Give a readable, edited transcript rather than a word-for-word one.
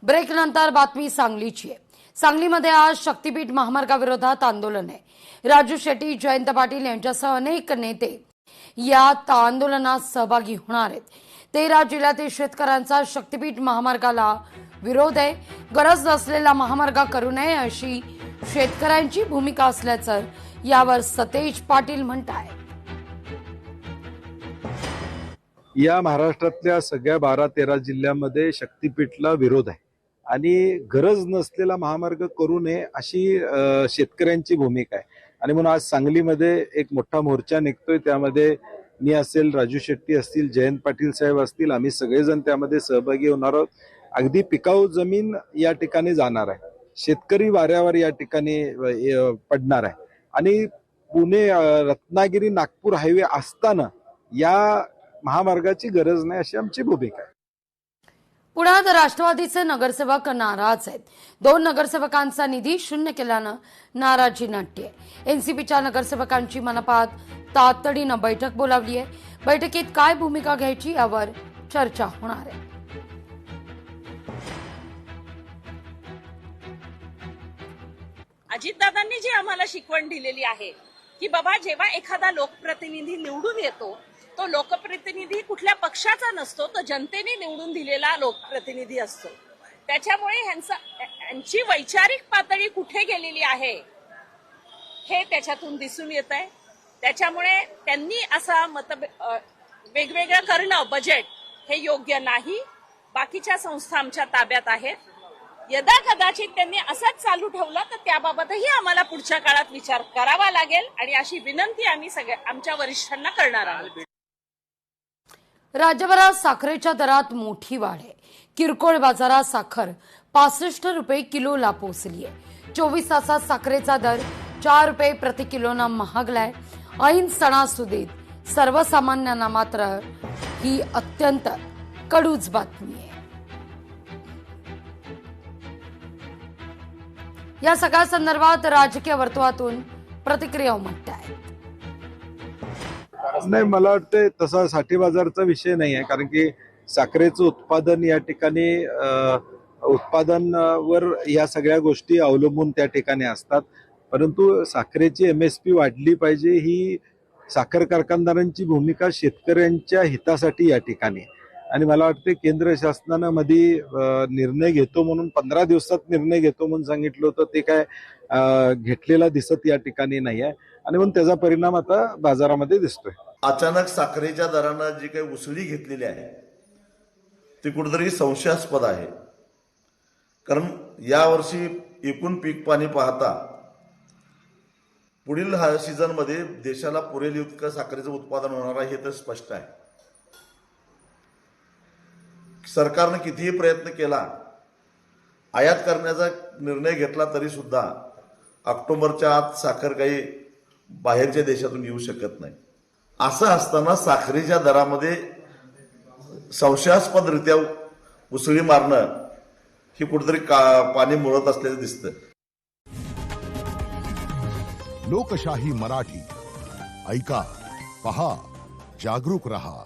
Break नंतर बातमी सांगलीची आहे। सांगलीमध्ये आज शक्तीपीठ महामार्गाविरोधात आंदोलन आहे। राजू शेट्टी, जयंत पाटील यांच्यासह अनेक नेते यात आंदोलनात सहभागी होणार आहेत। 13 जिल्ह्यातील शेतकऱ्यांचा शक्तीपीठ महामार्गाला विरोध आहे। गरज नसलेला महामार्ग करू नये अशी शेतकऱ्यांची भूमिका असल्याचं यावर सतेज पाटील म्हणतात। या महाराष्ट्रातल्या सगळ्या 12-13 जिल्ह्यांमध्ये शक्तीपीठला विरोध आहे आणि गरज नसलेला महामार्ग करू नये अशी शेतकऱ्यांची भूमिका आहे। आणि म्हणून आज सांगलीमध्ये एक मोठा मोर्चा निघतोय। त्यामध्ये मी असेल, राजू शेट्टी असतील, जयंत पाटील साहेब असतील, आम्ही सगळेजण त्यामध्ये सहभागी होणार आहोत। अगदी पिकाऊ जमीन या ठिकाणी जाणार आहे, शेतकरी वाऱ्यावर या ठिकाणी पडणार आहे आणि पुणे रत्नागिरी नागपूर हायवे असताना या महामार्गाची गरज नाही अशी आमची भूमिका आहे। पुण्यात राष्ट्रवादीचे नगरसेवक नाराज आहेत। 2 नगरसेवकांचा निधी शून्य केल्यानं नाराजी नाट्य आहे। एनसीपीच्या नगरसेवकांची मनपात तातडीनं बैठक बोलावली आहे। बैठकीत काय भूमिका घ्यायची यावर चर्चा होणार आहे। अजितदादांनी जी आम्हाला शिकवण दिलेली आहे की बाबा, जेव्हा एखादा लोकप्रतिनिधी निवडून येतो तो लोकप्रतिनिधी कुठल्या पक्षाचा नसतो, तो जनतेने निवडून दिलेला लोकप्रतिनिधी असतो। त्याच्यामुळे यांची वैचारिक पातळी कुठे गेलेली आहे हे त्याच्यातून दिसून येत आहे। त्याच्यामुळे त्यांनी असा वेगवेगळं करणं बजेट हे योग्य नाही। बाकीच्या संस्था आमच्या ताब्यात आहेत। यदा कदाचित त्यांनी असंच चालू ठेवलं तर त्याबाबतही आम्हाला पुढच्या काळात विचार करावा लागेल आणि अशी विनंती आम्ही आमच्या वरिष्ठांना करणार आहोत। राज्यभरात साखरेच्या दरात मोठी वाढ आहे। किरकोळ बाजारात साखर 65 रुपये किलोला पोहोचली आहे। 24 तासात साखरेचा दर 4 रुपये प्रति किलोना महागलाय। ऐन सणासुदीत सर्वसामान्यांना मात्र ही अत्यंत कडूच बातमी आहे। या सगळ्या संदर्भात राजकीय वर्तुळातून प्रतिक्रिया उमटतात। नाही, मला वाटतं तसा साठी बाजारचा विषय नाही आहे, कारण की साखरेचं उत्पादन या ठिकाणी उत्पादनावर या सगळ्या गोष्टी अवलंबून त्या ठिकाणी असतात। परंतु साखरेची MSP वाढली पाहिजे ही साखर कारखानदारांची भूमिका शेतकऱ्यांच्या हितासाठी या ठिकाणी। आणि मला वाटतं केंद्र शासनानं मध्ये निर्णय घेतो म्हणून 15 दिवसात निर्णय घेतो म्हणून सांगितलं होतं, ते काय घेतलेला दिसत या ठिकाणी नाही आहे आणि म्हणून त्याचा परिणाम आता बाजारामध्ये दिसतोय। अचानक साखरेच्या दरानं जी काही उसळी घेतलेली आहे ती कुठेतरी संशयास्पद आहे। कारण यावर्षी एकूण पीक पाणी पाहता पुढील सीझनमध्ये देशाला पुरेल इतकं साखरेचं उत्पादन होणार आहे हे तर स्पष्ट आहे। सरकारनं कितीही प्रयत्न केला, आयात करण्याचा निर्णय घेतला तरी सुद्धा ऑक्टोबरच्या आत साखर काही बाहेरच्या देशातून येऊ शकत नाही। असं असताना साखरेच्या दरामध्ये संशयास्पदरित्या उसळी मारणं ही कुठेतरी पाणी मुरत असल्याचं दिसतं। लोकशाही मराठी ऐका, पहा, जागरूक रहा।